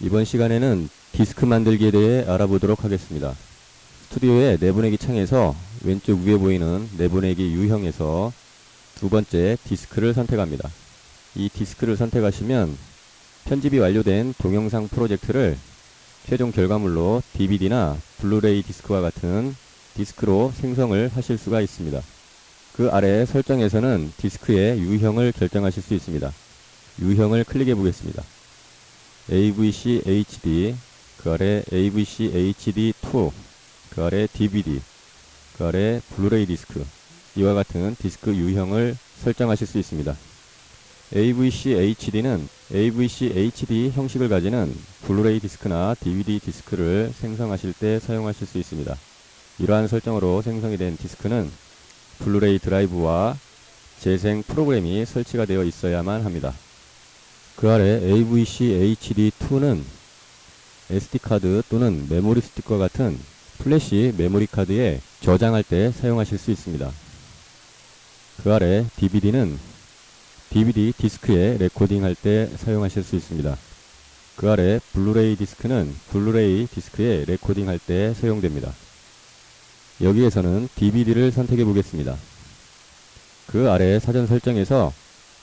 이번 시간에는 디스크 만들기에 대해 알아보도록 하겠습니다. 스튜디오의 내보내기 창에서 왼쪽 위에 보이는 내보내기 유형에서 두 번째 디스크를 선택합니다. 이 디스크를 선택하시면 편집이 완료된 동영상 프로젝트를 최종 결과물로 DVD나 블루레이 디스크와 같은 디스크로 생성을 하실 수가 있습니다. 그 아래 설정에서는 디스크의 유형을 결정하실 수 있습니다. 유형을 클릭해 보겠습니다. AVC HD, 그 아래 AVC HD2, 그 아래 DVD, 그 아래 블루레이 디스크, 이와 같은 디스크 유형을 설정하실 수 있습니다. AVC HD는 AVC HD 형식을 가지는 블루레이 디스크나 DVD 디스크를 생성하실 때 사용하실 수 있습니다. 이러한 설정으로 생성이 된 디스크는 블루레이 드라이브와 재생 프로그램이 설치가 되어 있어야만 합니다. 그 아래 AVC HD2는 SD카드 또는 메모리 스틱과 같은 플래시 메모리 카드에 저장할 때 사용하실 수 있습니다. 그 아래 DVD는 DVD 디스크에 레코딩할 때 사용하실 수 있습니다. 그 아래 블루레이 디스크는 블루레이 디스크에 레코딩할 때 사용됩니다. 여기에서는 DVD를 선택해 보겠습니다. 그 아래 사전 설정에서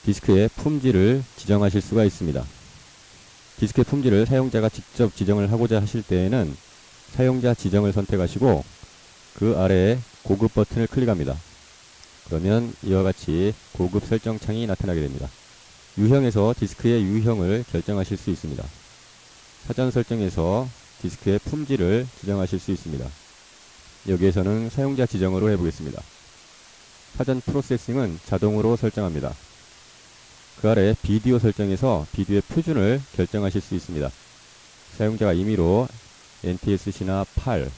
디스크의 품질을 지정하실 수가 있습니다. 디스크의 품질을 사용자가 직접 지정을 하고자 하실 때에는 사용자 지정을 선택하시고 그 아래에 고급 버튼을 클릭합니다. 그러면 이와 같이 고급 설정 창이 나타나게 됩니다. 유형에서 디스크의 유형을 결정하실 수 있습니다. 사전 설정에서 디스크의 품질을 지정하실 수 있습니다. 여기에서는 사용자 지정으로 해보겠습니다. 사전 프로세싱은 자동으로 설정합니다. 그 아래 비디오 설정에서 비디오의 표준을 결정하실 수 있습니다. 사용자가 임의로 NTSC나 PAL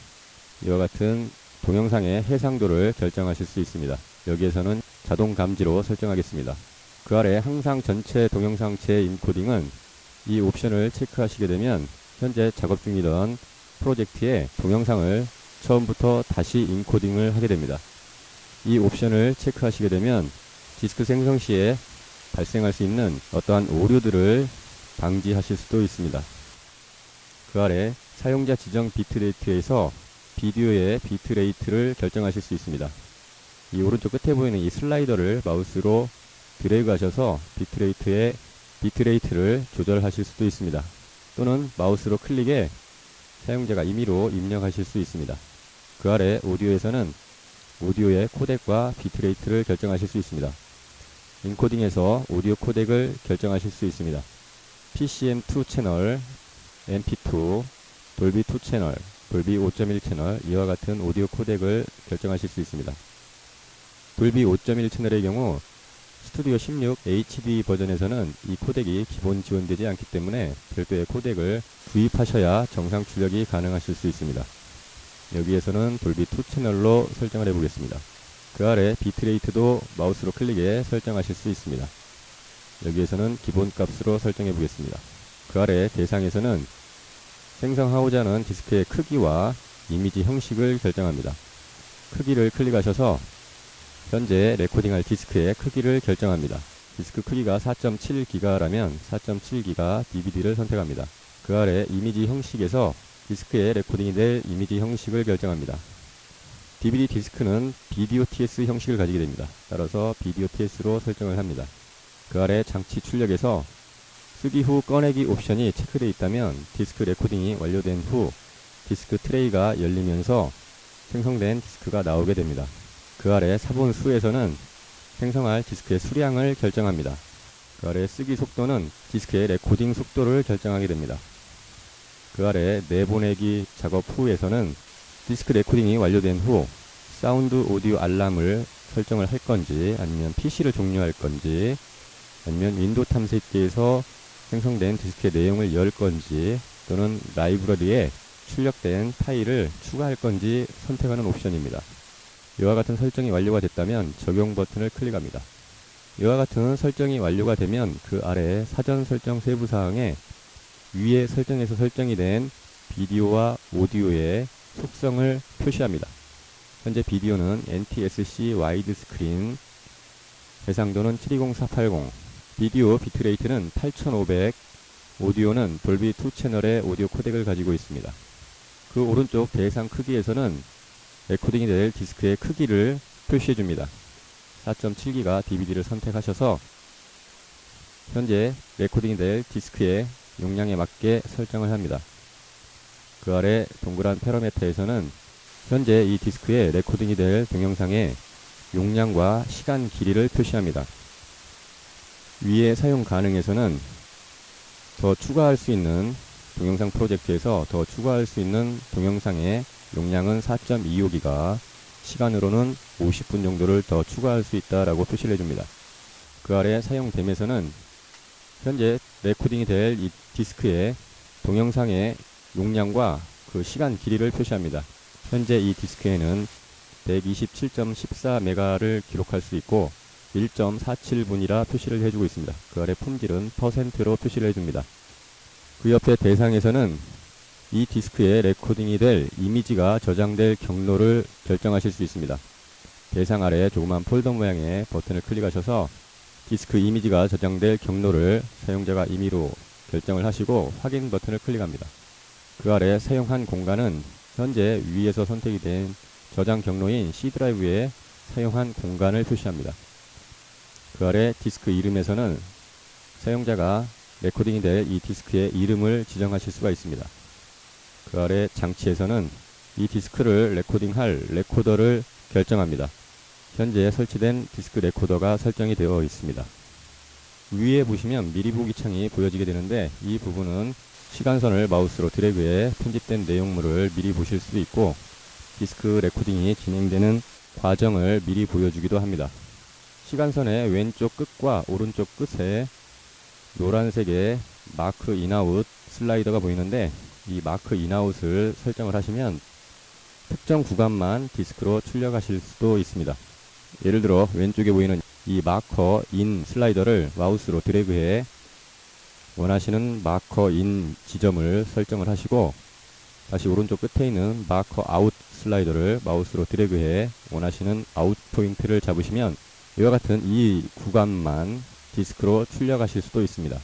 이와 같은 동영상의 해상도를 결정하실 수 있습니다. 여기에서는 자동 감지로 설정하겠습니다. 그 아래 항상 전체 동영상 재인코딩은 이 옵션을 체크하시게 되면 현재 작업 중이던 프로젝트의 동영상을 처음부터 다시 인코딩을 하게 됩니다. 이 옵션을 체크하시게 되면 디스크 생성 시에 발생할 수 있는 어떠한 오류들을 방지하실 수도 있습니다. 그 아래 사용자 지정 비트레이트에서 비디오의 비트레이트를 결정하실 수 있습니다. 이 오른쪽 끝에 보이는 이 슬라이더를 마우스로 드래그 하셔서 비트레이트의 비트레이트를 조절하실 수도 있습니다. 또는 마우스로 클릭해 사용자가 임의로 입력하실 수 있습니다. 그 아래 오디오에서는 오디오의 코덱과 비트레이트를 결정하실 수 있습니다. 인코딩에서 오디오 코덱을 결정하실 수 있습니다. PCM2 채널, MP2, 돌비 2 채널, 돌비 5.1 채널 이와 같은 오디오 코덱을 결정하실 수 있습니다. 돌비 5.1 채널의 경우 스튜디오 16 HD 버전에서는 이 코덱이 기본 지원되지 않기 때문에 별도의 코덱을 구입하셔야 정상 출력이 가능하실 수 있습니다. 여기에서는 돌비 2 채널로 설정을 해보겠습니다. 그 아래 비트레이트도 마우스로 클릭해 설정하실 수 있습니다. 여기에서는 기본 값으로 설정해 보겠습니다. 그 아래 대상에서는 생성하고자 하는 디스크의 크기와 이미지 형식을 결정합니다. 크기를 클릭하셔서 현재 레코딩할 디스크의 크기를 결정합니다. 디스크 크기가 4.7기가라면 4.7기가 DVD를 선택합니다. 그 아래 이미지 형식에서 디스크에 레코딩이 될 이미지 형식을 결정합니다. DVD 디스크는 비디오 TS 형식을 가지게 됩니다. 따라서 비디오 TS로 설정을 합니다. 그 아래 장치 출력에서 쓰기 후 꺼내기 옵션이 체크되어 있다면 디스크 레코딩이 완료된 후 디스크 트레이가 열리면서 생성된 디스크가 나오게 됩니다. 그 아래 사본 수에서는 생성할 디스크의 수량을 결정합니다. 그 아래 쓰기 속도는 디스크의 레코딩 속도를 결정하게 됩니다. 그 아래 내보내기 작업 후에서는 디스크 레코딩이 완료된 후 사운드 오디오 알람을 설정을 할 건지 아니면 PC를 종료할 건지 아니면 윈도우 탐색기에서 생성된 디스크의 내용을 열 건지 또는 라이브러리에 출력된 파일을 추가할 건지 선택하는 옵션입니다. 이와 같은 설정이 완료가 됐다면 적용 버튼을 클릭합니다. 이와 같은 설정이 완료가 되면 그 아래 사전 설정 세부사항에 위에 설정에서 설정이 된 비디오와 오디오의 속성을 표시합니다. 현재 비디오는 NTSC 와이드 스크린, 해상도는 720480, 비디오 비트레이트는 8500, 오디오는 돌비 2 채널의 오디오 코덱을 가지고 있습니다. 그 오른쪽 대상 크기에서는 레코딩이 될 디스크의 크기를 표시해 줍니다. 4.7기가 DVD를 선택하셔서 현재 레코딩이 될 디스크의 용량에 맞게 설정을 합니다. 그 아래 동그란 패러미터에서는 현재 이 디스크에 레코딩이 될 동영상의 용량과 시간 길이를 표시합니다. 위에 사용 가능에서는 더 추가할 수 있는 동영상 프로젝트에서 더 추가할 수 있는 동영상의 용량은 4.25기가, 시간으로는 50분 정도를 더 추가할 수 있다라고 표시를 해줍니다. 그 아래 사용됨에서는 현재 레코딩이 될 이 디스크의 동영상의 용량과 그 시간 길이를 표시합니다. 현재 이 디스크에는 127.14메가를 기록할 수 있고 1.47분이라 표시를 해주고 있습니다. 그 아래 품질은 %로 표시를 해줍니다. 그 옆에 대상에서는 이 디스크에 레코딩이 될 이미지가 저장될 경로를 결정하실 수 있습니다. 대상 아래 조그만 폴더 모양의 버튼을 클릭하셔서 디스크 이미지가 저장될 경로를 사용자가 임의로 결정을 하시고 확인 버튼을 클릭합니다. 그 아래 사용한 공간은 현재 위에서 선택이 된 저장 경로인 C 드라이브에 사용한 공간을 표시합니다. 그 아래 디스크 이름에서는 사용자가 레코딩이 될 이 디스크의 이름을 지정하실 수가 있습니다. 그 아래 장치에서는 이 디스크를 레코딩할 레코더를 결정합니다. 현재 설치된 디스크 레코더가 설정이 되어 있습니다. 위에 보시면 미리 보기 창이 보여지게 되는데, 이 부분은 시간선을 마우스로 드래그해 편집된 내용물을 미리 보실 수도 있고 디스크 레코딩이 진행되는 과정을 미리 보여주기도 합니다. 시간선의 왼쪽 끝과 오른쪽 끝에 노란색의 마크 인아웃 슬라이더가 보이는데, 이 마크 인아웃을 설정을 하시면 특정 구간만 디스크로 출력하실 수도 있습니다. 예를 들어 왼쪽에 보이는 이 마커 인 슬라이더를 마우스로 드래그해 원하시는 마커 인 지점을 설정을 하시고, 다시 오른쪽 끝에 있는 마커 아웃 슬라이더를 마우스로 드래그해 원하시는 아웃 포인트를 잡으시면 이와 같은 이 구간만 디스크로 출력하실 수도 있습니다.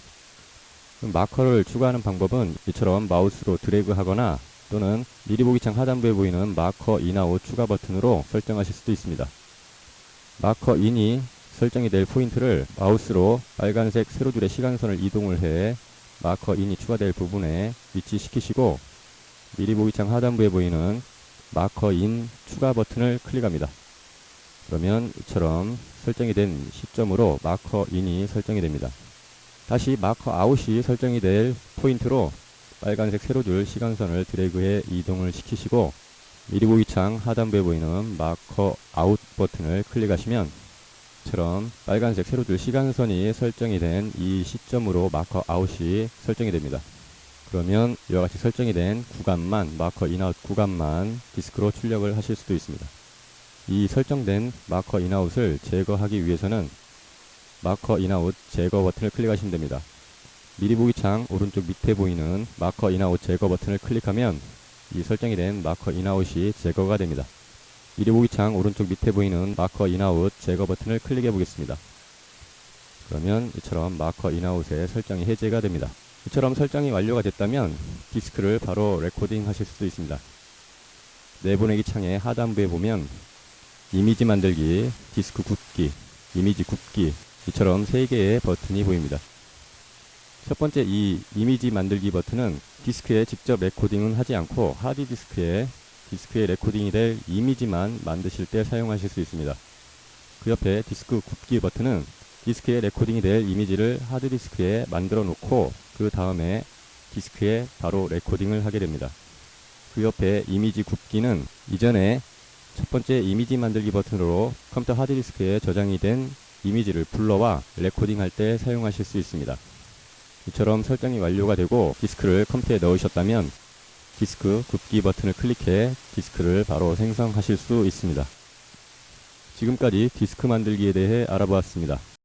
마커를 추가하는 방법은 이처럼 마우스로 드래그하거나 또는 미리 보기 창 하단부에 보이는 마커 인아웃 추가 버튼으로 설정하실 수도 있습니다. 마커 인이 설정이 될 포인트를 마우스로 빨간색 세로줄의 시간선을 이동을 해 마커 인이 추가될 부분에 위치시키시고 미리 보기 창 하단부에 보이는 마커 인 추가 버튼을 클릭합니다. 그러면 이처럼 설정이 된 시점으로 마커 인이 설정이 됩니다. 다시 마커 아웃이 설정이 될 포인트로 빨간색 세로줄 시간선을 드래그해 이동을 시키시고 미리 보기 창 하단부에 보이는 마커 아웃 버튼을 클릭하시면 이처럼 빨간색 세로줄 시간선이 설정이 된 이 시점으로 마커 아웃이 설정이 됩니다. 그러면 이와 같이 설정이 된 구간만, 마커 인아웃 구간만 디스크로 출력을 하실 수도 있습니다. 이 설정된 마커 인아웃을 제거하기 위해서는 마커 인아웃 제거 버튼을 클릭하시면 됩니다. 미리 보기 창 오른쪽 밑에 보이는 마커 인아웃 제거 버튼을 클릭하면 이 설정이 된 마커 인아웃이 제거가 됩니다. 미리 보기 창 오른쪽 밑에 보이는 마커 인아웃 제거 버튼을 클릭해 보겠습니다. 그러면 이처럼 마커 인아웃의 설정이 해제가 됩니다. 이처럼 설정이 완료가 됐다면 디스크를 바로 레코딩 하실 수도 있습니다. 내보내기 창의 하단부에 보면 이미지 만들기, 디스크 굽기, 이미지 굽기 이처럼 3개의 버튼이 보입니다. 첫 번째 이 이미지 만들기 버튼은 디스크에 직접 레코딩은 하지 않고 하드디스크에 레코딩이 될 이미지만 만드실 때 사용하실 수 있습니다. 그 옆에 디스크 굽기 버튼은 디스크에 레코딩이 될 이미지를 하드디스크에 만들어 놓고 그 다음에 디스크에 바로 레코딩을 하게 됩니다. 그 옆에 이미지 굽기는 이전에 첫 번째 이미지 만들기 버튼으로 컴퓨터 하드디스크에 저장이 된 이미지를 불러와 레코딩할 때 사용하실 수 있습니다. 이처럼 설정이 완료가 되고 디스크를 컴퓨터에 넣으셨다면 디스크 굽기 버튼을 클릭해 디스크를 바로 생성하실 수 있습니다. 지금까지 디스크 만들기에 대해 알아보았습니다.